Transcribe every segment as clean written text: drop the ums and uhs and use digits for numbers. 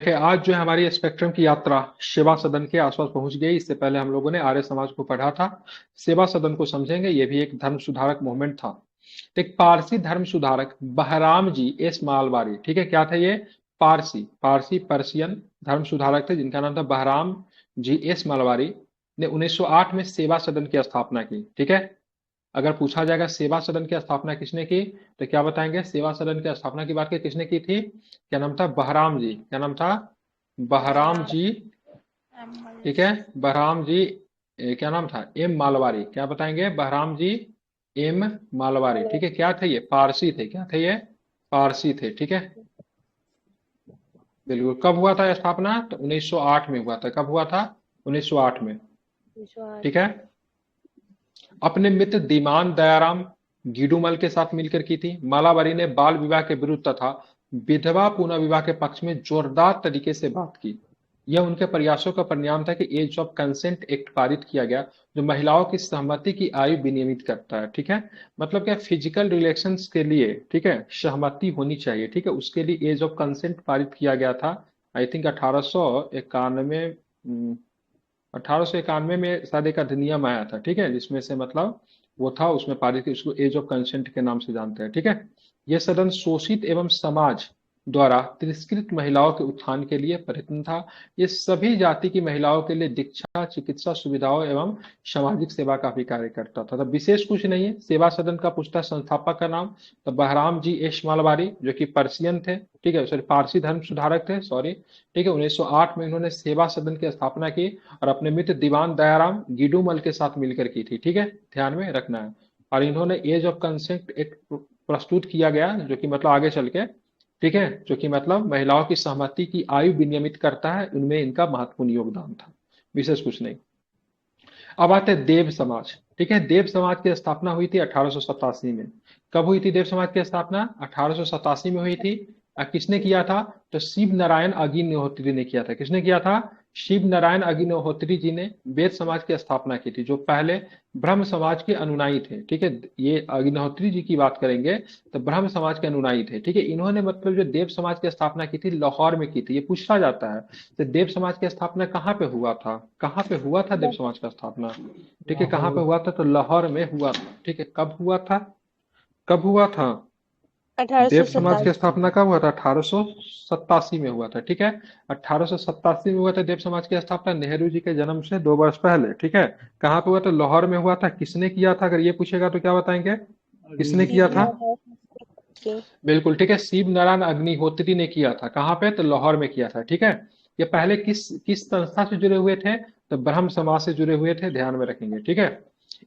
देखिए, आज जो है हमारी स्पेक्ट्रम की यात्रा सेवा सदन के आसपास पहुंच गई। इससे पहले हम लोगों ने आर्य समाज को पढ़ा था। सेवा सदन को समझेंगे। ये भी एक धर्म सुधारक मूवमेंट था। तो एक पारसी धर्म सुधारक बहराम जी एस मालवारी, ठीक है, क्या थे ये? पारसी पारसी पर्शियन धर्म सुधारक थे जिनका नाम था बहराम जी एस मालवारी। ने 1908 में सेवा सदन की स्थापना की, ठीक है। अगर पूछा जाएगा सेवा सदन की स्थापना किसने की, तो क्या बताएंगे? सेवा सदन की स्थापना की बात की किसने की थी? क्या नाम था? बहराम जी। क्या नाम था? बहराम जी, ठीक है। बहराम जी क्या नाम था? एम मालवारी। क्या बताएंगे? बहराम जी एम मालवारी, ठीक है। क्या थे ये? पारसी थे। क्या थे ये? पारसी थे, ठीक है। बिल्कुल। कब हुआ था स्थापना? तो 1908 में हुआ था। कब हुआ था? 1908 में, ठीक है। अपने मित्र दीमान दयाराम गिडुमल के साथ मिलकर की थी। मालावारी ने बाल विवाह के विरुद्ध तथा विधवा पुनर्विवाह के पक्ष में जोरदार तरीके से बात की। यह उनके प्रयासों का परिणाम था कि एज ऑफ कंसेंट एक्ट पारित किया गया, जो महिलाओं की सहमति की आयु विनियमित करता है, ठीक है। मतलब क्या? फिजिकल रिलेशंस के लिए, ठीक है, सहमति होनी चाहिए, ठीक है, उसके लिए एज ऑफ कंसेंट पारित किया गया था। आई थिंक 1891, 1891 में शायद एक अधिनियम आया था, ठीक है, जिसमें से मतलब वो था, उसमें पारित की, उसको एज ऑफ कंसेंट के नाम से जानते हैं, ठीक है। यह सदन शोषित एवं समाज द्वारा तिरस्कृत महिलाओं के उत्थान के लिए प्रयत्न था। ये सभी जाति की महिलाओं के लिए दीक्षा, चिकित्सा सुविधाओं एवं सामाजिक सेवा का भी कार्य करता था। तो विशेष कुछ नहीं है। सेवा सदन का पूछता संस्थापक का नाम, तो बहराम जी एस मालवारी, जो कि पर्शियन थे, ठीक है, सॉरी पारसी धर्म सुधारक थे, सॉरी, ठीक है। 1908 में इन्होंने सेवा सदन की स्थापना की और अपने मित्र दीवान दयाराम गिडुमल के साथ मिलकर की थी, ठीक है, ध्यान में रखना है। और इन्होंने एज ऑफ कंसेंट एक प्रस्तुत किया गया, जो कि मतलब आगे चल के, ठीक है, जो कि मतलब महिलाओं की सहमति की आयु विनियमित करता है, उनमें इनका महत्वपूर्ण योगदान था। विशेष कुछ नहीं। अब आते हैं देव समाज, ठीक है। देव समाज की स्थापना हुई थी 1887 में। कब हुई थी देव समाज की स्थापना? 1887 में हुई थी। किसने किया था? तो शिव नारायण अग्निहोत्री ने किया था। किसने किया था? शिव नारायण अग्निहोत्री जी ने वेद समाज की स्थापना की थी, जो पहले ब्रह्म समाज के अनुयायी थे, ठीक है। ये अग्निहोत्री जी की बात करेंगे तो ब्रह्म समाज के अनुयायी थे, ठीक है। इन्होंने मतलब जो देव समाज की स्थापना की थी, लाहौर में की थी। ये पूछा जाता है, तो देव समाज की स्थापना कहाँ पे हुआ था? कहाँ पे हुआ था देव समाज का स्थापना? ठीक है, कहाँ पे हुआ था? तो लाहौर में हुआ था, ठीक है। कब हुआ था? कब हुआ था? अठारह देव सौ समाज की सत्तासी स्थापना कब हुआ था? 1887 में हुआ था, ठीक है। 1887 में हुआ था देव समाज की स्थापना, नेहरू जी के जन्म से 2 वर्ष पहले, ठीक है। कहाँ पे हुआ था? लाहौर में हुआ था। किसने किया था? अगर ये पूछेगा तो क्या बताएंगे? किसने किया शिव था? नारायण के। बिल्कुल, ठीक है, शिव नारायण अग्निहोत्री ने किया था। कहाँ पे? तो लाहौर में किया था, ठीक है। ये पहले किस किस संस्था से जुड़े हुए थे? तो ब्रह्म समाज से जुड़े हुए थे, ध्यान में रखेंगे, ठीक है।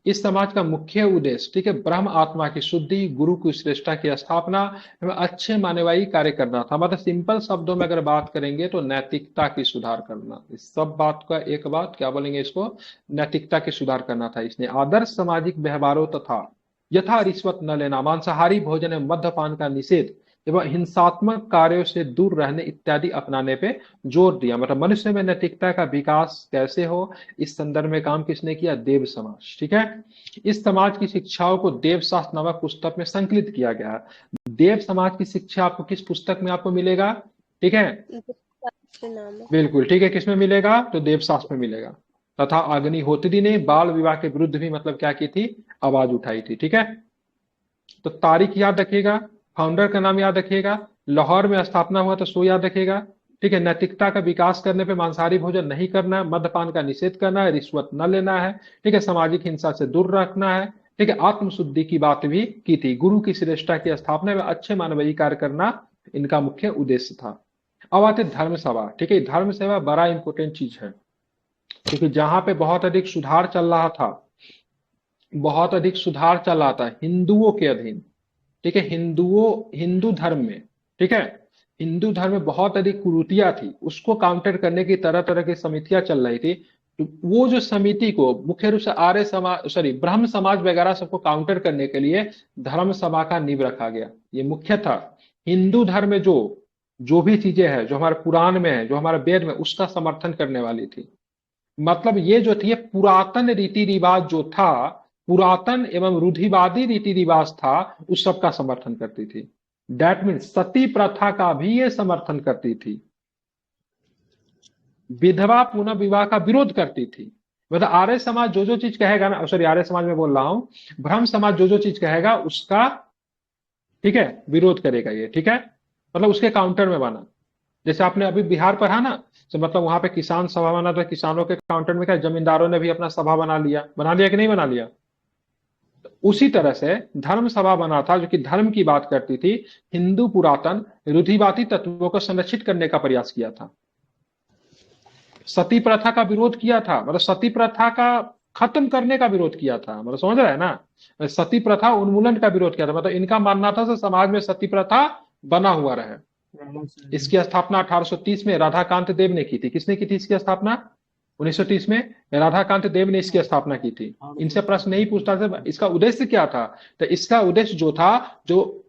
इस समाज का मुख्य उद्देश्य, ठीक है, ब्रह्म आत्मा की शुद्धि, गुरु की श्रेष्ठता की स्थापना एवं अच्छे मानवीय कार्य करना था। मतलब सिंपल शब्दों में अगर बात करेंगे तो नैतिकता की सुधार करना। इस सब बात का एक बात क्या बोलेंगे इसको? नैतिकता की सुधार करना था। इसने आदर्श सामाजिक व्यवहारों तथा यथा रिश्वत न लेना, मांसाहारी भोजन एवं मद्यपान का निषेध एवं हिंसात्मक कार्यों से दूर रहने इत्यादि अपनाने पे जोर दिया। मतलब मनुष्य में नैतिकता का विकास कैसे हो, इस संदर्भ में काम किसने किया? देव समाज, ठीक है। इस समाज की शिक्षाओं को देव शास्त्र नामक पुस्तक में संकलित किया गया है। देव समाज की शिक्षा आपको किस पुस्तक में आपको मिलेगा? ठीक है, के नाम है। बिल्कुल, ठीक है। किसमें मिलेगा? तो देव शास्त्र में मिलेगा। तथा अग्निहोत्री ने बाल विवाह के विरुद्ध भी मतलब क्या की थी? आवाज उठाई थी, ठीक है। तो तारीख याद रखिएगा, फाउंडर का नाम याद रखिएगा, लाहौर में स्थापना हुआ तो सो याद रखिएगा, ठीक है। नैतिकता का विकास करने पे मांसाहारी भोजन नहीं करना है, मद्यपान का निषेध करना है, रिश्वत न लेना है, ठीक है, सामाजिक हिंसा से दूर रखना है, ठीक है, आत्मशुद्धि की बात भी की थी, गुरु की श्रेष्ठता की स्थापना में अच्छे मानवीय कार्य करना इनका मुख्य उद्देश्य था। अब आते धर्म सभा, ठीक है। धर्म सेवा बड़ा इंपॉर्टेंट चीज है, क्योंकि जहां पे बहुत अधिक सुधार चल रहा था, बहुत अधिक सुधार चल रहा था हिंदुओं के अधीन, ठीक है, हिंदू धर्म में, ठीक है, हिंदू धर्म में बहुत अधिक कुरीतियां थी, उसको काउंटर करने की तरह तरह की समितियां चल रही थी। तो वो जो समिति को मुख्य रूप से आर्य समाज, सॉरी, ब्रह्म समाज वगैरह सबको काउंटर करने के लिए धर्म सभा का नींव रखा गया। ये मुख्य था। हिंदू धर्म में जो जो भी चीजें हैं, जो हमारे पुराण में है, जो हमारे वेद में, उसका समर्थन करने वाली थी। मतलब ये जो थी, ये पुरातन रीति रिवाज जो था, पुरातन एवं रूढ़िवादी रीति रिवाज था, उस सब का समर्थन करती थी। दैट मीन्स सती प्रथा का भी ये समर्थन करती थी। विधवा पुनः विवाह का विरोध करती थी। मतलब आर्य समाज जो जो चीज कहेगा ना, सॉरी आर्य समाज में बोल रहा हूं, ब्रह्म समाज जो जो चीज कहेगा उसका, ठीक है, विरोध करेगा ये, ठीक है, मतलब उसके काउंटर में बना। जैसे आपने अभी बिहार पढ़ा ना, तो मतलब वहां पे किसान सभा बना, तो किसानों के काउंटर में क्या जमींदारों ने भी अपना सभा बना लिया कि नहीं बना लिया। उसी तरह से धर्म सभा बना था जो कि धर्म की बात करती थी, हिंदू पुरातन रूढ़िवादी तत्वों को संरक्षित करने का प्रयास किया था। सती प्रथा का विरोध किया था, मतलब सती प्रथा का खत्म करने का विरोध किया था, मतलब समझ रहे हैं ना, सती प्रथा उन्मूलन का विरोध किया था। मतलब इनका मानना था कि समाज में सती प्रथा बना हुआ रहे। इसकी स्थापना 1830 में राधाकांत देव ने की थी। किसने की थी इसकी स्थापना? 1930 में राधाकांत देव ने इसकी स्थापना की थी। इनसे प्रश्न नहीं पूछता था इसका उद्देश्य क्या था। तो इसका उद्देश्य जो था, जो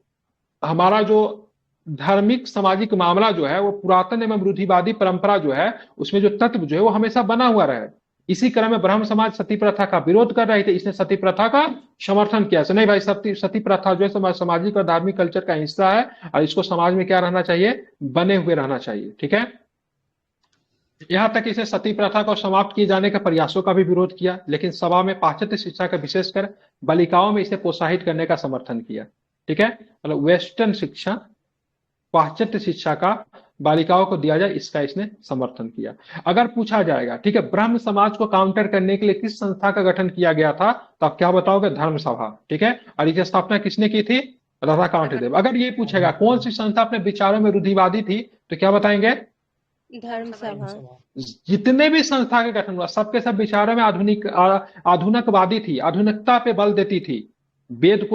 हमारा जो धार्मिक सामाजिक मामला जो है वो पुरातन एवं रूढ़िवादी परंपरा जो है उसमें जो तत्व जो है वो हमेशा बना हुआ रहे। इसी क्रम में ब्रह्म समाज सती प्रथा का विरोध कर रहे थे, इसने सती प्रथा का समर्थन किया। नहीं भाई, सती प्रथा जो है सामाजिक और धार्मिक कल्चर का हिस्सा है और इसको समाज में क्या रहना चाहिए, बने हुए रहना चाहिए, ठीक है। यहां तक इसे सती प्रथा को समाप्त किए जाने के प्रयासों का भी विरोध किया, लेकिन सभा में पाश्चात्य शिक्षा का विशेषकर बालिकाओं में इसे प्रोत्साहित करने का समर्थन किया, ठीक है। मतलब वेस्टर्न शिक्षा, पाश्चात्य शिक्षा का बालिकाओं को दिया जाए, इसका इसने समर्थन किया। अगर पूछा जाएगा, ठीक है, ब्रह्म समाज को काउंटर करने के लिए किस संस्था का गठन किया गया था, तो आप क्या बताओगे? धर्म सभा, ठीक है। और इसकी स्थापना किसने की थी? राधाकांत देव। अगर ये पूछेगा कौन सी संस्था अपने विचारों में रूढ़िवादी थी, तो क्या बताएंगे? धर्म सभा। जितने भी संस्था के गठन हुआ सबके सब विचारों में आधुनिकवादी थी, आधुनिकता पे बल देती थी। वेद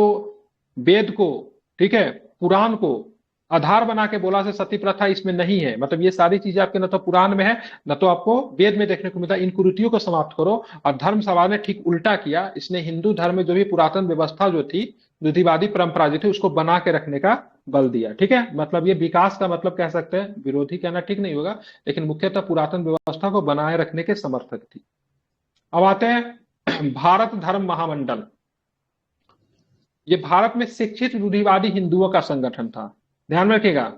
को, ठीक है, पुराण को आधार बना के बोला से सती प्रथा इसमें नहीं है। मतलब ये सारी चीजें आपके न तो पुराण में है न तो आपको वेद में देखने को मिलता है। इन कुरीतियों को समाप्त करो। और धर्म सभा ने ठीक उल्टा किया, इसने हिंदू धर्म में जो भी पुरातन व्यवस्था जो थी, रूढ़िवादी परंपरा जो थी, उसको बना के रखने का बल दिया, ठीक है। मतलब ये विकास का मतलब कह सकते हैं, विरोधी कहना ठीक नहीं होगा, लेकिन मुख्यतः पुरातन व्यवस्था को बनाए रखने के समर्थक थी। अब आते हैं भारत धर्म महामंडल। ये भारत में शिक्षित रूढ़िवादी हिंदुओं का संगठन था। ध्यान में रखिएगा,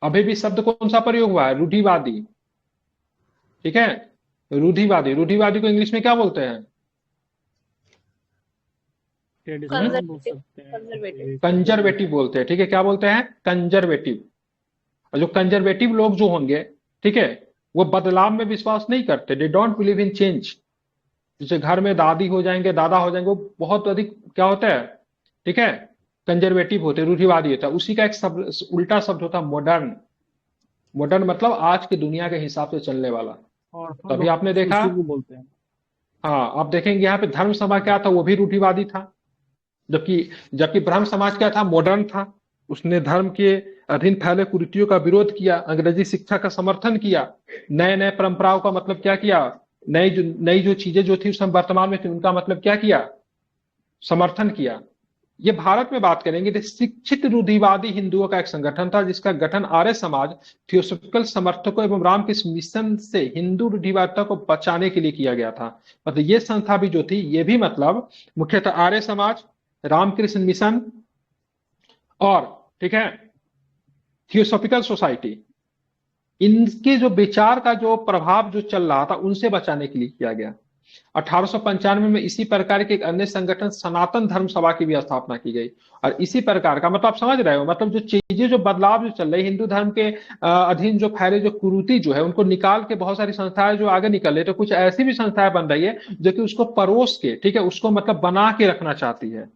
अभी भी शब्द कौन सा प्रयोग हुआ है? रूढ़िवादी, ठीक है। रूढ़िवादी, रूढ़िवादी को इंग्लिश में क्या बोलते हैं? कंजर्वेटिव बोलते हैं, ठीक है। क्या बोलते हैं? कंजर्वेटिव। और जो कंजर्वेटिव लोग जो होंगे, ठीक है, वो बदलाव में विश्वास नहीं करते। They don't believe in change. जैसे घर में दादी हो जाएंगे, दादा हो जाएंगे, वो बहुत अधिक क्या होता है, ठीक है, कंजर्वेटिव होते, रूढ़िवादी होता है। उसी का एक शब्द, उल्टा शब्द होता है मॉडर्न। मॉडर्न मतलब आज की दुनिया के हिसाब से चलने वाला। तभी आपने देखा, बोलते हैं। हाँ, आप देखेंगे यहाँ पे धर्म समाज क्या था, वो भी रूढ़िवादी था। जबकि जबकि ब्रह्म समाज क्या था? मॉडर्न था। उसने धर्म के अधीन फैले कुरीतियों का विरोध किया, अंग्रेजी शिक्षा का समर्थन किया, नए नए परंपराओं का मतलब क्या किया, नई जो चीजें जो थी उस समय वर्तमान में थी उनका मतलब क्या किया, समर्थन किया। ये भारत में बात करेंगे तो शिक्षित रूढ़िवादी हिंदुओं का एक संगठन था, जिसका गठन आर्य समाज, थियोसॉफिकल समर्थकों एवं रामकृष्ण मिशन से हिंदू रूढ़िवादिता को बचाने के लिए किया गया था। मतलब ये संस्था भी जो थी, ये भी मतलब मुख्यतः आर्य समाज, रामकृष्ण मिशन और, ठीक है, थियोसॉफिकल सोसाइटी, इनके जो विचार का जो प्रभाव जो चल रहा था उनसे बचाने के लिए किया गया। 1895 में इसी प्रकार के एक अन्य संगठन सनातन धर्म सभा की भी स्थापना की गई। और इसी प्रकार का मतलब आप समझ रहे हो, मतलब जो चीजें जो बदलाव जो चल रही हिंदू धर्म के अधीन जो फैले जो कुरीति जो है उनको निकाल के बहुत सारी संस्थाएं जो आगे निकल रही, तो कुछ ऐसी भी संस्थाएं बन रही है जो कि उसको परोस के, ठीक है, उसको मतलब बना के रखना चाहती है।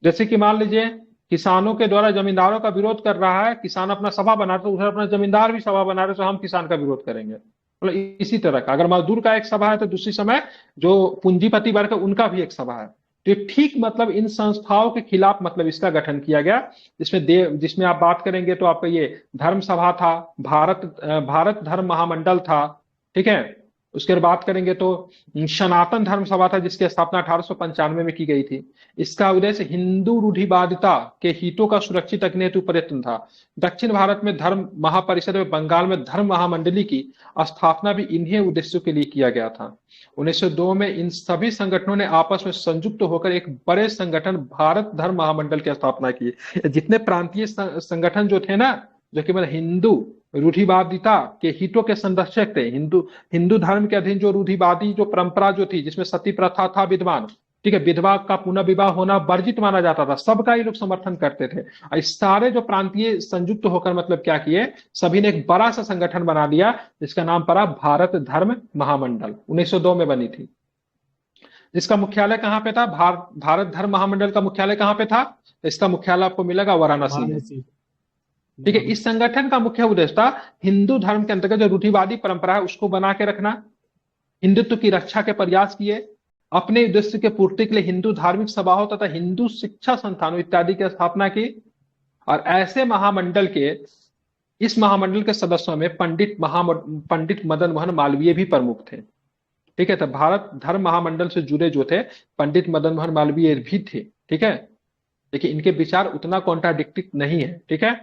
जैसे कि मान लीजिए किसानों के द्वारा जमींदारों का विरोध कर रहा है, किसान अपना सभा बना रहे, तो उधर अपना जमींदार भी सभा बना रहे, तो हम किसान का विरोध करेंगे। मतलब इसी तरह का, अगर मजदूर का एक सभा है तो दूसरी समय जो पूंजीपति वर्ग है उनका भी एक सभा है। तो ठीक मतलब इन संस्थाओं के खिलाफ मतलब इसका गठन किया गया, जिसमें आप बात करेंगे तो आपका ये धर्म सभा था, भारत धर्म महामंडल था, ठीक है। उसके बाद बात करेंगे तो सनातन धर्म सभा था, जिसकी स्थापना 1895 में की गई थी। इसका उद्देश्य हिंदू रूढ़िवादिता के हितों का सुरक्षित रखने हेतु प्रयत्न था। दक्षिण भारत में धर्म महापरिषद और बंगाल में धर्म महामंडली की स्थापना भी इन्हीं उद्देश्यों के लिए किया गया था। 1902 में इन सभी संगठनों ने आपस में संयुक्त होकर एक बड़े संगठन भारत धर्म महामंडल की स्थापना की। जितने प्रांतीय संगठन जो थे ना, जो कि मतलब हिंदू रूढ़िवादिता के हितों के संरक्षक थे। हिंदू हिंदू धर्म के अधीन जो रूढ़िवादी जो परंपरा जो थी, जिसमें सती प्रथा था विद्यमान, ठीक है, विधवा का पुनः विवाह होना वर्जित माना जाता था, सबका ये लोग समर्थन करते थे। और इस सारे जो प्रांतीय संयुक्त होकर मतलब क्या किए, सभी ने एक बड़ा सा संगठन बना दिया जिसका नाम पड़ा भारत धर्म महामंडल, 1902 में बनी थी। इसका मुख्यालय कहां पे था? भारत धर्म महामंडल का मुख्यालय कहां पे था? इसका मुख्यालय आपको मिलेगा वाराणसी में। वाराणसी। ठीक है, इस संगठन का मुख्य उद्देश्य था हिंदू धर्म के अंतर्गत जो रूढ़िवादी परंपरा है उसको बना के रखना, हिंदुत्व की रक्षा के प्रयास किए, अपने उद्देश्य के पूर्ति के लिए हिंदू धार्मिक सभाओं तथा हिंदू शिक्षा संस्थानों इत्यादि की स्थापना की। और ऐसे महामंडल के इस महामंडल के सदस्यों में पंडित मदन मोहन मालवीय भी प्रमुख थे। ठीक है, तो भारत धर्म महामंडल से जुड़े जो थे पंडित मदन मोहन मालवीय भी थे। ठीक है, देखिए इनके विचार उतना कॉन्ट्राडिक्टिव नहीं है। ठीक है,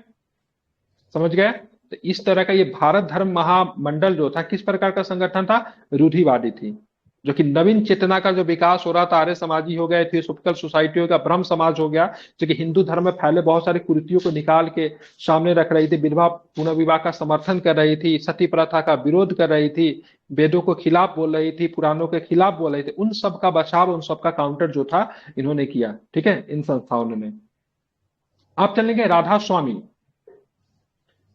समझ गए? तो इस तरह का ये भारत धर्म महामंडल जो था किस प्रकार का संगठन था? रूढ़िवादी थी, जो कि नवीन चेतना का जो विकास हो रहा था, आर्य समाजी हो गए, थियोसॉफिकल सोसाइटियों का ब्रह्म समाज हो गया, जो कि हिंदू धर्म में फैले बहुत सारी कुरीतियों को निकाल के सामने रख रही थी, विधवा पुनर्विवाह का समर्थन कर रही थी, सती प्रथा का विरोध कर रही थी, वेदों को खिलाफ बोल रही थी, पुराणों के खिलाफ बोल रही थी, उन सब का बचाव, उन सब का काउंटर जो था इन्होंने किया। ठीक है, इन संस्थाओं ने। आप चलेंगे राधा स्वामी।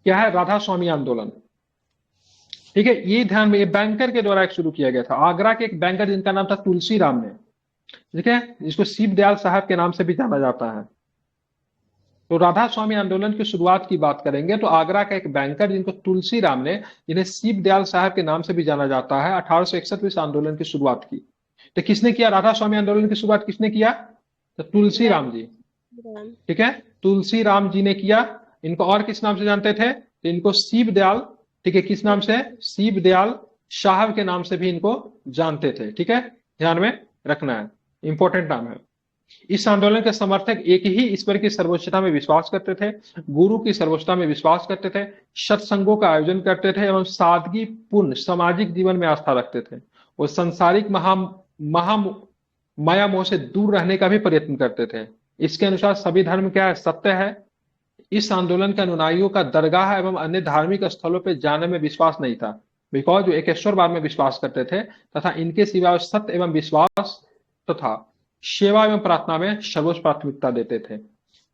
क्या है राधा स्वामी आंदोलन? ठीक है, ये ध्यान में, ये बैंकर के द्वारा एक शुरू किया गया था। आगरा के एक बैंकर जिनका नाम था तुलसी राम ने, ठीक है, जिसको शिव दयाल साहब के नाम से भी जाना जाता है। तो राधा स्वामी आंदोलन की शुरुआत की बात करेंगे तो आगरा का एक बैंकर जिनको तुलसी राम ने, जिन्हें शिव दयाल साहब के नाम से भी जाना जाता है, 1861 में इस आंदोलन की शुरुआत की। तो किसने किया राधा स्वामी आंदोलन की शुरुआत? किसने किया? तो तुलसी राम जी। ठीक है, तुलसी राम जी ने किया। इनको और किस नाम से जानते थे? तो इनको शिव दयाल, ठीक है, किस नाम से? शिव दयाल साहब के नाम से भी इनको जानते थे। ठीक है, ध्यान में रखना है, इंपॉर्टेंट नाम है। इस आंदोलन के समर्थक एक ही ईश्वर की सर्वोच्चता में विश्वास करते थे, गुरु की सर्वोच्चता में विश्वास करते थे, सत्संगों का आयोजन करते थे एवं सादगी पूर्ण सामाजिक जीवन में आस्था रखते थे। वो सांसारिक माया मोह से दूर रहने का भी प्रयत्न करते थे। इसके अनुसार सभी धर्म क्या है? सत्य है। इस आंदोलन के अनुयायियों का दरगाह एवं अन्य धार्मिक स्थलों पर जाने में विश्वास नहीं था, बिकॉज वो एकेश्वरवाद में विश्वास करते थे तथा इनके सिवा सत्य एवं विश्वास तथा सेवा एवं प्रार्थना में सर्वोच्च प्राथमिकता देते थे।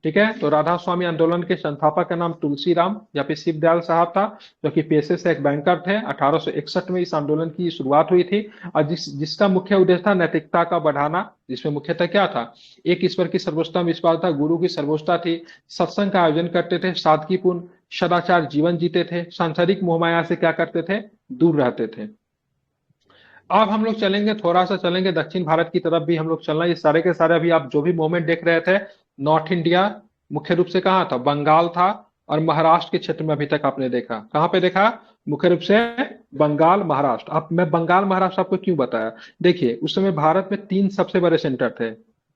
ठीक है, तो राधा स्वामी आंदोलन के संस्थापक का नाम तुलसी राम या फिर शिव दयाल साहब था, जो कि पेशे से एक बैंकर थे। 1861 में इस आंदोलन की शुरुआत हुई थी और जिसका मुख्य उद्देश्य था नैतिकता का बढ़ाना, जिसमें मुख्यतः क्या था? एक ईश्वर की सर्वोच्चता में विश्वास था, गुरु की सर्वोच्चता थी, सत्संग का आयोजन करते थे, सादगीपूर्ण सदाचार जीवन जीते थे, सांसारिक मोहमाया से क्या करते थे? दूर रहते थे। अब हम लोग चलेंगे, थोड़ा सा चलेंगे दक्षिण भारत की तरफ भी हम लोग चलना। ये सारे के सारे अभी आप जो भी मूवमेंट देख रहे थे, नॉर्थ इंडिया मुख्य रूप से कहाँ था? बंगाल था, और महाराष्ट्र के क्षेत्र में अभी तक आपने देखा। कहाँ पे देखा? मुख्य रूप से बंगाल महाराष्ट्र। अब मैं बंगाल महाराष्ट्र आपको क्यों बताया? देखिए उस समय भारत में 3 सबसे बड़े सेंटर थे,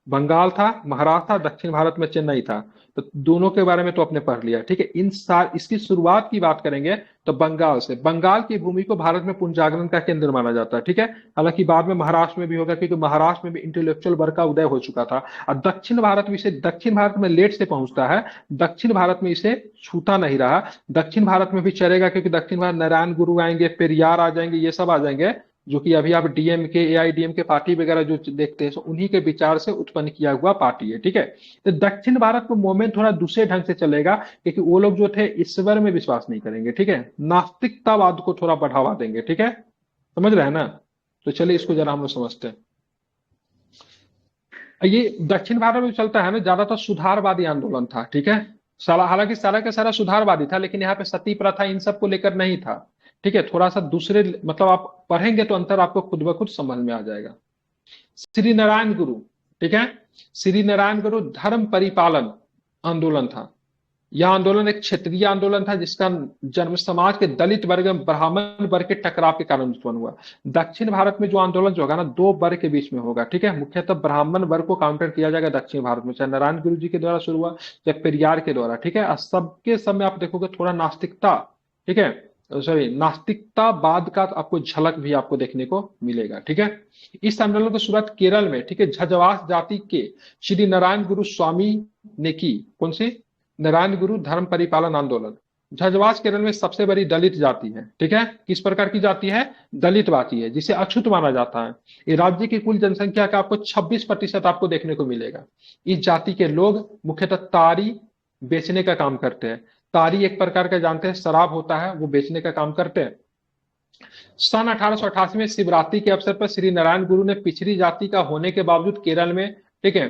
बंगाल था, महाराष्ट्र था, दक्षिण भारत में चेन्नई था। तो दोनों के बारे में तो आपने पढ़ लिया। ठीक है, इसकी शुरुआत की बात करेंगे तो बंगाल से। बंगाल की भूमि को भारत में पुनर्जागरण का केंद्र माना जाता है। ठीक है, हालांकि बाद में महाराष्ट्र में भी होगा, क्योंकि महाराष्ट्र में भी इंटेलेक्चुअल वर्ग का उदय हो चुका था। और दक्षिण भारत में लेट से पहुंचता है, दक्षिण भारत में इसे छूता नहीं रहा। दक्षिण भारत में भी चलेगा, क्योंकि दक्षिण भारत नारायण गुरु आएंगे, पेरियार आ जाएंगे, ये सब आ जाएंगे, जो कि अभी आप डीएमके एआईडीएमके पार्टी वगैरह जो देखते हैं, उन्हीं के विचार से उत्पन्न किया हुआ पार्टी है। ठीक है, तो दक्षिण भारत में मूवमेंट थोड़ा दूसरे ढंग से चलेगा, क्योंकि वो लोग जो थे ईश्वर में विश्वास नहीं करेंगे। ठीक है, नास्तिकतावाद को थोड़ा बढ़ावा देंगे। ठीक है, समझ रहे हैं ना? तो चलिए इसको जरा हम लोग समझते हैं। ये दक्षिण भारत में चलता है ना, ज्यादातर सुधारवादी आंदोलन था। ठीक है, हालांकि सारा का सारा सुधारवादी था, लेकिन यहाँ पे सती प्रथा इन सब को लेकर नहीं था। ठीक है, थोड़ा सा दूसरे, मतलब आप पढ़ेंगे तो अंतर आपको खुद ब खुद समझ में आ जाएगा। श्री नारायण गुरु, ठीक है, श्री नारायण गुरु धर्म परिपालन आंदोलन था। यह आंदोलन एक क्षेत्रीय आंदोलन था, जिसका जन्म समाज के दलित वर्ग में ब्राह्मण वर्ग के टकराव के कारण उत्पन्न हुआ। दक्षिण भारत में जो आंदोलन जो होगा ना, 2 वर्ग के बीच में होगा। ठीक है, मुख्यतः ब्राह्मण वर्ग को काउंटर किया जाएगा दक्षिण भारत में, चाहे नारायण गुरु जी के द्वारा शुरू हुआ चाहे पेरियार के द्वारा। ठीक है, सबके सब में आप देखोगे थोड़ा नास्तिकता, ठीक है, सॉरी, नास्तिकतावाद का आपको झलक भी आपको देखने को मिलेगा। ठीक है, इस आंदोलन की शुरुआत केरल में, ठीक है, झज्जवास जाति के श्री नारायण गुरु स्वामी ने की। कौन सी? नारायण गुरु धर्म परिपालन आंदोलन। झज्जवास केरल में सबसे बड़ी दलित जाति है, ठीक है। किस प्रकार की जाति है? दलित जाति है, जिसे अछूत माना जाता है। ये राज्य की कुल जनसंख्या का आपको 26% आपको देखने को मिलेगा। इस जाति के लोग मुख्यतः तारी बेचने का काम करते हैं। तारी एक प्रकार का जानते हैं शराब होता है, वो बेचने का काम करते हैं। सन 1888 में शिवरात्रि के अवसर पर श्री नारायण गुरु ने पिछड़ी जाति का होने के बावजूद केरल में, ठीक है,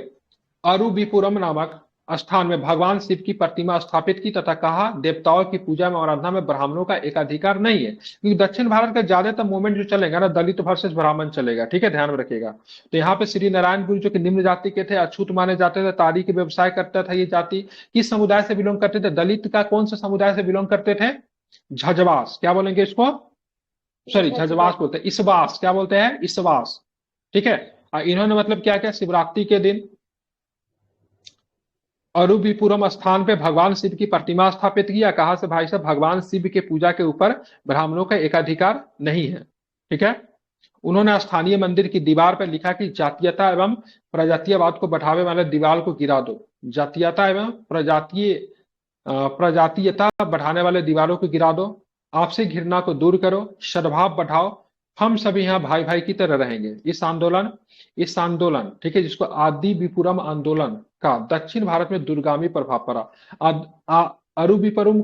अरुविपुरम नामक स्थान में भगवान शिव की प्रतिमा स्थापित की तथा कहा देवताओं की पूजा में और आराधना में ब्राह्मणों का एकाधिकार नहीं है। क्योंकि दक्षिण भारत का ज्यादातर मूवमेंट जो चलेगा ना, दलित वर्सेस ब्राह्मण चलेगा, ठीक है, ध्यान में रखिएगा। तो यहाँ पे श्री नारायण गुरु जो कि निम्न जाति के थे, अछूत माने जाते थे, तारी के व्यवसाय करता था। ये जाति किस समुदाय से बिलोंग करते थे? दलित का कौन सा समुदाय से बिलोंग करते थे? झज्जवास। क्या बोलेंगे इसको? सॉरी, झज्जवास बोलते हैं, इसवास। क्या बोलते हैं? इसवास, ठीक है। और इन्होंने मतलब क्या किया? शिवरात्रि के दिन अरुविपुरम स्थान पे भगवान शिव की प्रतिमा स्थापित किया। कहा से भाई साहब, भगवान शिव के पूजा के ऊपर ब्राह्मणों का एकाधिकार नहीं है, ठीक है। उन्होंने स्थानीय मंदिर की दीवार पर लिखा कि जातीयता एवं प्रजातीयवाद को बढ़ावे वाले दीवार को गिरा दो। जातीयता एवं प्रजातीयता बढ़ाने वाले दीवारों को गिरा दो, आपसी घृणा को दूर करो, सद्भाव बढ़ाओ, हम सभी यहाँ भाई भाई की तरह रहेंगे। इस आंदोलन, ठीक है, जिसको आदि विपुरम आंदोलन का दक्षिण भारत में दूरगामी प्रभाव पड़ा। अरुविपुरम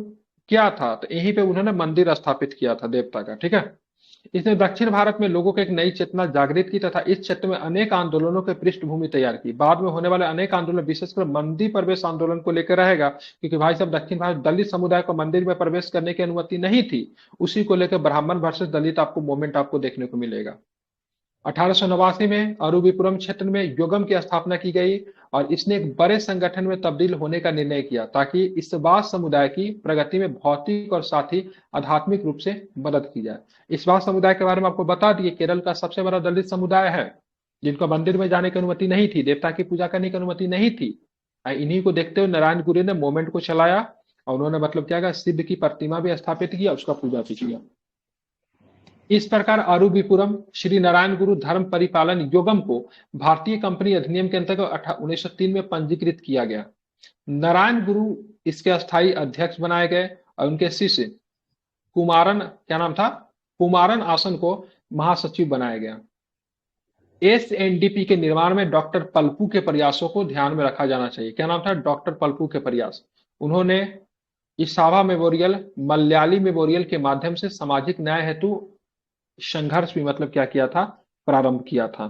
क्या था? तो यहीं पे उन्होंने मंदिर स्थापित किया था देवता का, ठीक है। इसने दक्षिण भारत में लोगों को एक नई चेतना जागृत की तथा इस क्षेत्र में अनेक आंदोलनों की पृष्ठभूमि तैयार की। बाद में होने वाले अनेक आंदोलन विशेषकर मंदिर प्रवेश आंदोलन को लेकर रहेगा, क्योंकि भाई साहब दक्षिण भारत दलित समुदाय को मंदिर में प्रवेश करने की अनुमति नहीं थी। उसी को लेकर ब्राह्मण वर्सेस दलित आपको मूवमेंट आपको देखने को मिलेगा। 1889 में अरुविपुरम क्षेत्र में योगम की स्थापना की गई और इसने एक बड़े संगठन में तब्दील होने का निर्णय किया ताकि इस बास समुदाय की प्रगति में भौतिक और साथ ही आध्यात्मिक रूप से मदद की जाए। इस बास समुदाय के बारे में आपको बता दिए, केरल का सबसे बड़ा दलित समुदाय है, जिनको मंदिर में जाने की अनुमति नहीं थी, देवता की पूजा करने की अनुमति नहीं थी। इन्हीं को देखते हुए नारायण गुरु ने मूवमेंट को चलाया और उन्होंने मतलब क्या किया? शिव की प्रतिमा भी स्थापित किया, उसका पूजा भी किया। इस प्रकार अरुविपुरम श्री नारायण गुरु धर्म परिपालन योगम को भारतीय कंपनी अधिनियम के अंतर्गत 1903 में पंजीकृत किया गया। नारायण गुरु इसके अस्थायी अध्यक्ष बनाए गए और उनके शिष्य कुमारन, क्या नाम था? कुमारन आसन को महासचिव बनाया गया। एसएनडीपी के निर्माण में डॉक्टर पल्पू के प्रयासों को ध्यान में रखा जाना चाहिए। क्या नाम था? डॉक्टर पल्पू के प्रयास। उन्होंने इसावा मेमोरियल, मलयाली मेमोरियल के माध्यम से सामाजिक न्याय हेतु संघर्ष भी मतलब क्या किया था? प्रारंभ किया था।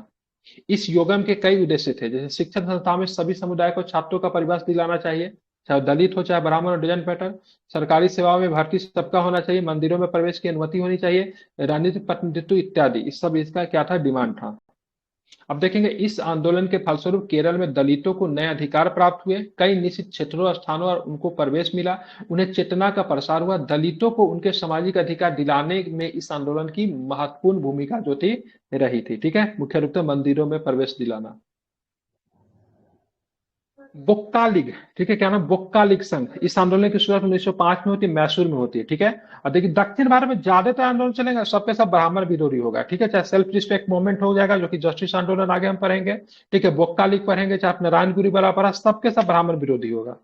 इस योगम के कई उद्देश्य थे, जैसे शिक्षण संस्था में सभी समुदाय को छात्रों का परिवेश दिलाना चाहिए, चाहे दलित हो चाहे ब्राह्मण और डजन पैटर्न। सरकारी सेवाओं में भर्ती सबका होना चाहिए, मंदिरों में प्रवेश की अनुमति होनी चाहिए, राजनीतिक प्रतिनिधित्व इत्यादि। इस सब इसका क्या था? डिमांड था। अब देखेंगे इस आंदोलन के फलस्वरूप केरल में दलितों को नए अधिकार प्राप्त हुए, कई निश्चित क्षेत्रों स्थानों और उनको प्रवेश मिला, उन्हें चेतना का प्रसार हुआ। दलितों को उनके सामाजिक अधिकार दिलाने में इस आंदोलन की महत्वपूर्ण भूमिका जो थी रही थी, ठीक है। मुख्य रूप से मंदिरों में प्रवेश दिलाना। बोक्का लीग, ठीक है, क्या नाम? बोक्का लीग संघ। इस आंदोलन की शुरुआत 1905 में होती है, मैसूर में होती है, ठीक है। और देखिए दक्षिण भारत में ज्यादातर आंदोलन चलेगा सब पे सब ब्राह्मण विरोधी होगा, ठीक है। चाहे सेल्फ रिस्पेक्ट मूवमेंट हो जाएगा, जो कि जस्टिस आंदोलन आगे हम पढ़ेंगे, ठीक है। बोक्का लीग पढ़ेंगे, चाहे नारायण गुरु वाला पढ़ा, सबके सब ब्राह्मण विरोधी होगा,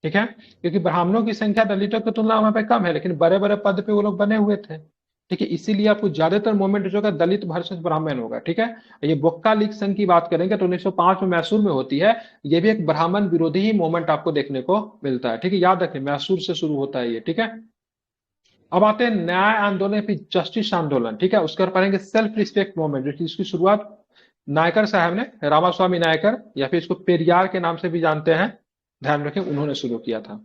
ठीक है। क्योंकि ब्राह्मणों की संख्या दलितों की तुलना में वहां पे कम है, लेकिन बड़े बड़े पद पे वो लोग बने हुए थे, ठीक है। इसीलिए आपको ज्यादातर मूवमेंट जो होगा दलित वर्सेस ब्राह्मण होगा, ठीक है। ये बोक्का लीग संघ की बात करेंगे तो 1905 में मैसूर में होती है। ये भी एक ब्राह्मण विरोधी ही मूवमेंट आपको देखने को मिलता है, ठीक है। याद रखें मैसूर से शुरू होता है ये, ठीक है। अब आते हैं न्याय आंदोलन, फिर जस्टिस आंदोलन, ठीक है। उसके बाद पढ़ेंगे सेल्फ रिस्पेक्ट मूवमेंट, जिसकी शुरुआत नायकर साहब ने, रामास्वामी नायकर, या फिर इसको पेरियार के नाम से भी जानते हैं, ध्यान रखें, उन्होंने शुरू किया था।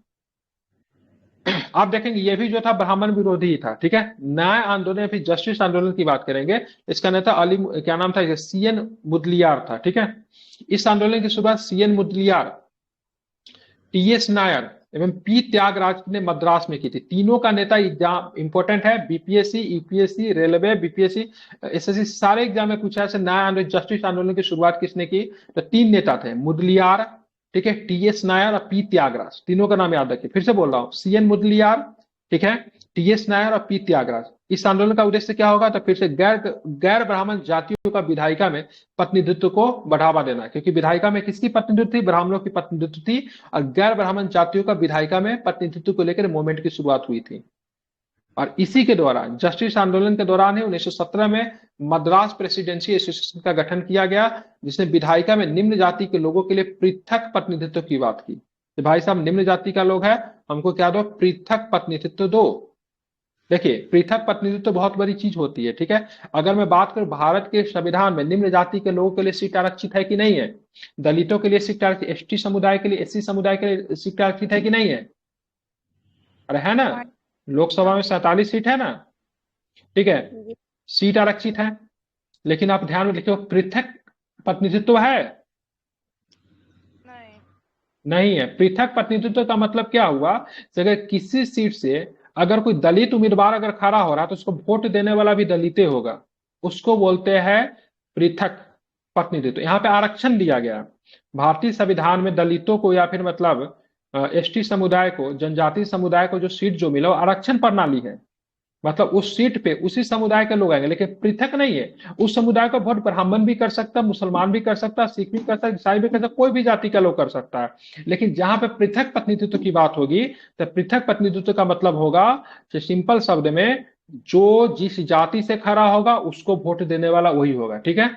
आप देखेंगे ये भी जो था ब्राह्मण विरोधी ही था, ठीक है। न्याय आंदोलन फिर जस्टिस आंदोलन की बात करेंगे। इसका नेता अली, क्या नाम था? सीएन मुदलियार था, ठीक है। इस आंदोलन की शुरुआत सीएन मुदलियार, टीएस नायर एवं पी त्यागराज ने मद्रास में की थी। तीनों का नेता एग्जाम इंपॉर्टेंट है, BPSC, UPSC, railway, BPSC, SSC, सारे एग्जाम में पूछा है। न्याय आंदोलन जस्टिस आंदोलन की शुरुआत किसने की? तो तीन नेता थे, मुदलियार, ठीक है, टीएस नायर और पी त्यागराज। तीनों का नाम याद रखिए, फिर से बोल रहा हूं, सीएन मुदलियार, ठीक है, टीएस नायर और पी त्यागराज। इस आंदोलन का उद्देश्य क्या होगा? तो फिर से गैर गैर ब्राह्मण जातियों का विधायिका में प्रतिनिधित्व को बढ़ावा देना, क्योंकि विधायिका में किसकी प्रतिनिधित्व थी? ब्राह्मणों की प्रतिनिधित्व थी, और गैर ब्राह्मण जातियों का विधायिका में प्रतिनिधित्व को लेकर मूवमेंट की शुरुआत हुई थी। और इसी के द्वारा जस्टिस आंदोलन के दौरान ही 1917 में मद्रास प्रेसिडेंसी एसोसिएशन का गठन किया गया, जिसने विधायिका में निम्न जाति के लोगों के लिए पृथक प्रतिनिधित्व की बात की। तो भाई साहब, निम्न जाति का लोग है, हमको क्या दो? पृथक प्रतिनिधित्व दो। देखिए, पृथक प्रतिनिधित्व तो बहुत बड़ी चीज होती है, ठीक है। अगर मैं बात करूं, भारत के संविधान में निम्न जाति के लोगों के लिए सीट आरक्षित है कि नहीं है? दलितों के लिए सीट आरक्षित, एसटी समुदाय के लिए, एससी समुदाय के लिए सीट आरक्षित है कि नहीं है? अरे है ना? लोकसभा में 47 सीट है ना, ठीक है, जी। सीट आरक्षित है। लेकिन आप ध्यान में लिखो, पृथक प्रतिनिधित्व है? नहीं। नहीं है। पृथक प्रतिनिधित्व का मतलब क्या हुआ? कि अगर किसी सीट से अगर कोई दलित उम्मीदवार अगर खड़ा हो रहा है तो उसको वोट देने वाला भी दलित होगा, उसको बोलते हैं पृथक प्रतिनिधित्व। यहाँ पे आरक्षण दिया गया। भारतीय संविधान में दलितों को या फिर मतलब एसटी समुदाय को, जनजातीय समुदाय को जो सीट जो मिला वो आरक्षण प्रणाली है। मतलब उस सीट पे उसी समुदाय के लोग आएंगे, लेकिन पृथक नहीं है। उस समुदाय का वोट ब्राह्मण भी कर सकता, मुसलमान भी कर सकता, सिख भी कर सकता, ईसाई भी कर सकता, कोई भी जाति का लोग कर सकता है। लेकिन जहां पे पृथक प्रतिनिधित्व की बात होगी, तो पृथक प्रतिनिधित्व का मतलब होगा कि सिंपल शब्द में, जो जिस जाति से खड़ा होगा उसको वोट देने वाला वही होगा, ठीक है।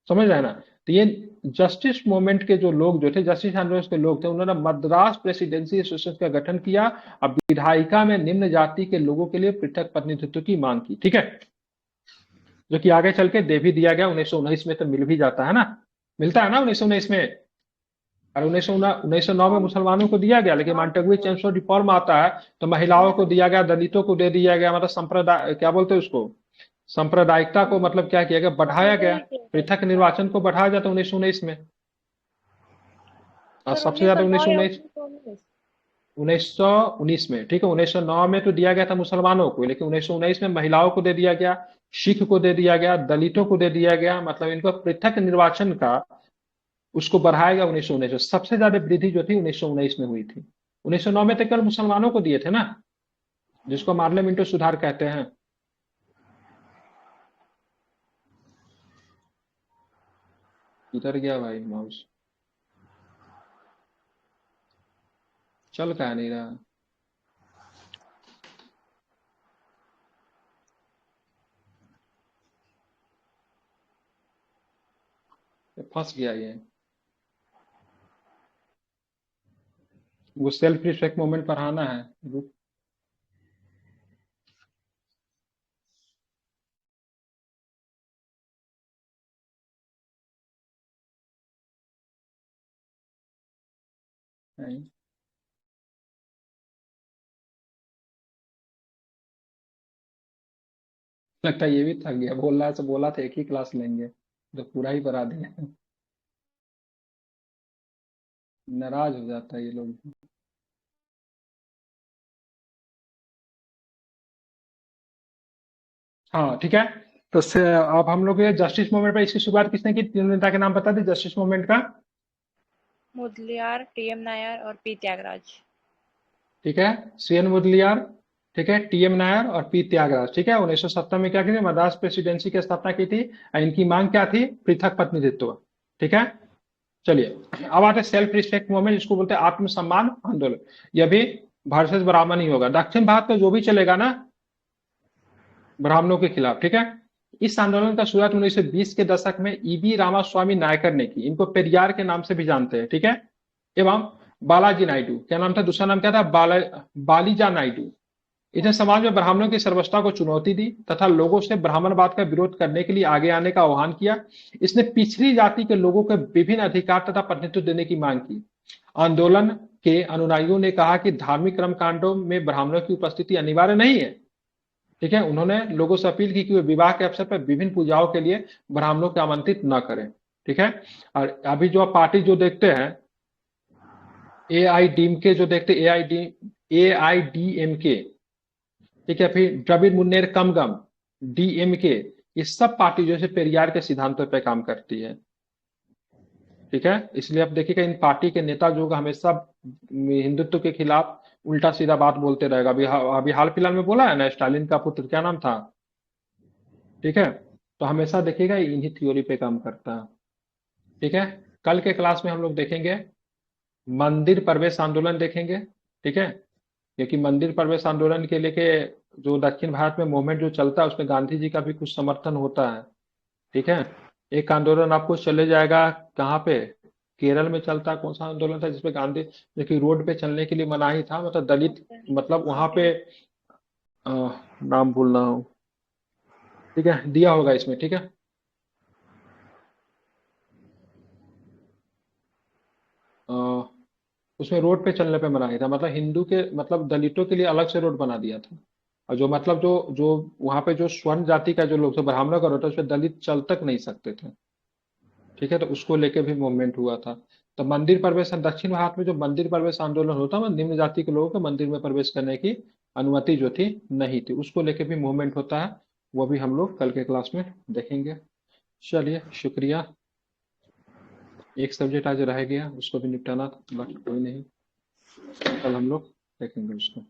समझ रहे हैं ना? तो ये जस्टिस मूवमेंट के जो लोग जो थे, जस्टिस आंदोलन के लोग थे, उन्होंने मद्रास प्रेसिडेंसी एसोसिएशन का गठन किया। अब विधायिका में निम्न जाति के लोगों के लिए पृथक प्रतिनिधित्व की मांग की, ठीक है, जो कि आगे चल के दे भी दिया गया 1919 में। तो मिल भी जाता है ना, मिलता है ना 1919 में। और 1909 में मुसलमानों को दिया गया, लेकिन मांटेगुए चेम्सफोर्ड रिफॉर्म आता है तो महिलाओं को दिया गया, दलितों को दे दिया गया। मतलब संप्रदाय, क्या बोलते हैं उसको, सांप्रदायिकता को मतलब क्या किया गया? बढ़ाया गया। पृथक निर्वाचन को बढ़ाया जाता 1919 में। और सर सबसे ज्यादा 1909 या 1919, 1919? 1919 में, ठीक है। 1909 में तो दिया गया था मुसलमानों को, लेकिन 1919 में महिलाओं को दे दिया गया, सिख को दे दिया गया, दलितों को दे दिया गया। मतलब इनको पृथक निर्वाचन का उसको बढ़ाया गया 1919 में। सबसे ज्यादा वृद्धि जो थी 1919 में हुई थी। 1909 में तो केवल मुसलमानों को दिए थे ना, जिसको पार्लियामेंट सुधार कहते हैं। किधर गया भाई माउस? चल कहा नहीं रहा। फंस गया ये। वो सेल्फ रिस्पेक्ट मूवमेंट पढ़ाना है। रुक। नहीं। लगता है ये भी थक गया, बोल रहा है, तो बोला था एक ही क्लास लेंगे तो पूरा ही पढ़ा दिया। नाराज हो जाता है ये लोग। हाँ ठीक है। तो अब हम लोग ये जस्टिस मूवमेंट पर, इसकी शुरुआत किसने की? तीन नेता के नाम बता दी जस्टिस मूवमेंट का। मुदलियार, टीएम नायर और पी त्यागराज। ठीक है, सीएन मुदलियार, ठीक है, टीएम नायर और पी त्यागराज, ठीक है। 1970 में क्या की मद्रास प्रेसिडेंसी की स्थापना की थी, और इनकी मांग क्या थी? पृथक प्रतिनिधित्व, ठीक है। चलिए अब आते सेल्फ रिस्पेक्ट मूवमेंट, इसको बोलते हैं आत्मसम्मान आंदोलन। यह भी वर्सेस ब्राह्मण ही होगा। दक्षिण भारत का जो भी चलेगा ना ब्राह्मणों के खिलाफ, ठीक है। इस आंदोलन का शुरुआत 1920 के दशक में ईबी रामास्वामी नायकर ने की। इनको पेरियार के नाम से भी जानते हैं, ठीक है। एवं बालाजी नायडू, क्या नाम था? दूसरा नाम क्या था? बालीजा नायडू। इसने समाज में ब्राह्मणों की सर्वोच्चता को चुनौती दी तथा लोगों से ब्राह्मणवाद का विरोध करने के लिए आगे आने का आह्वान किया। इसने पिछड़ी जाति के लोगों को विभिन्न अधिकार तथा प्रतिनिधित्व देने की मांग की। आंदोलन के अनुयायियों ने कहा कि धार्मिक कर्मकांडों में ब्राह्मणों की उपस्थिति अनिवार्य नहीं है, ठीक है। उन्होंने लोगों से अपील की कि वे विवाह के अवसर पर विभिन्न पूजाओं के लिए ब्राह्मणों को आमंत्रित न करें, ठीक है। और अभी जो आप पार्टी जो देखते हैं, ए आई डी के जो देखते, AIDMK, ठीक है, फिर द्रविड़ मुन्नेर कमगम, DMK, ये सब पार्टी जो है पेरियार के सिद्धांतों पर काम करती है, ठीक है। इसलिए आप देखिएगा इन पार्टी के नेता जो हमेशा हिंदुत्व के खिलाफ उल्टा सीधा बात बोलते रहेगा। अभी हाल फिलहाल में बोला है ना, स्टालिन का पुत्र क्या नाम था, ठीक है। तो हमेशा देखिएगा इन्हीं थ्योरी पे काम करता है, ठीक है। कल के क्लास में हम लोग देखेंगे मंदिर प्रवेश आंदोलन देखेंगे, ठीक है। क्योंकि मंदिर प्रवेश आंदोलन के लेके जो दक्षिण भारत में मूवमेंट जो चलता है उसमें गांधी जी का भी कुछ समर्थन होता है, ठीक है। एक आंदोलन आपको चले जाएगा कहाँ पे, केरल में चलता है। कौन सा आंदोलन था जिसपे गांधी, जो कि रोड पे चलने के लिए मनाही था, मतलब दलित, मतलब वहां पे अ, नाम भूल रहा हूँ, ठीक है, दिया होगा इसमें, ठीक है। अ, उसमें रोड पे चलने पे मनाही था, मतलब हिंदू के, मतलब दलितों के लिए अलग से रोड बना दिया था। और जो मतलब जो जो वहां पे जो स्वर्ण जाति का जो लोग थे, ब्राह्मणों का रोड था, उसपे दलित चल तक नहीं सकते थे, ठीक है। तो उसको लेके भी मूवमेंट हुआ था। तो मंदिर प्रवेश, दक्षिण भारत में जो मंदिर प्रवेश आंदोलन होता है, निम्न जाति के लोगों को मंदिर में प्रवेश करने की अनुमति जो थी नहीं थी, उसको लेके भी मूवमेंट होता है। वो भी हम लोग कल के क्लास में देखेंगे। चलिए, शुक्रिया। एक सब्जेक्ट आज रह गया, उसको भी निपटाना था, बट कोई नहीं, कल हम लोग देखेंगे उसको।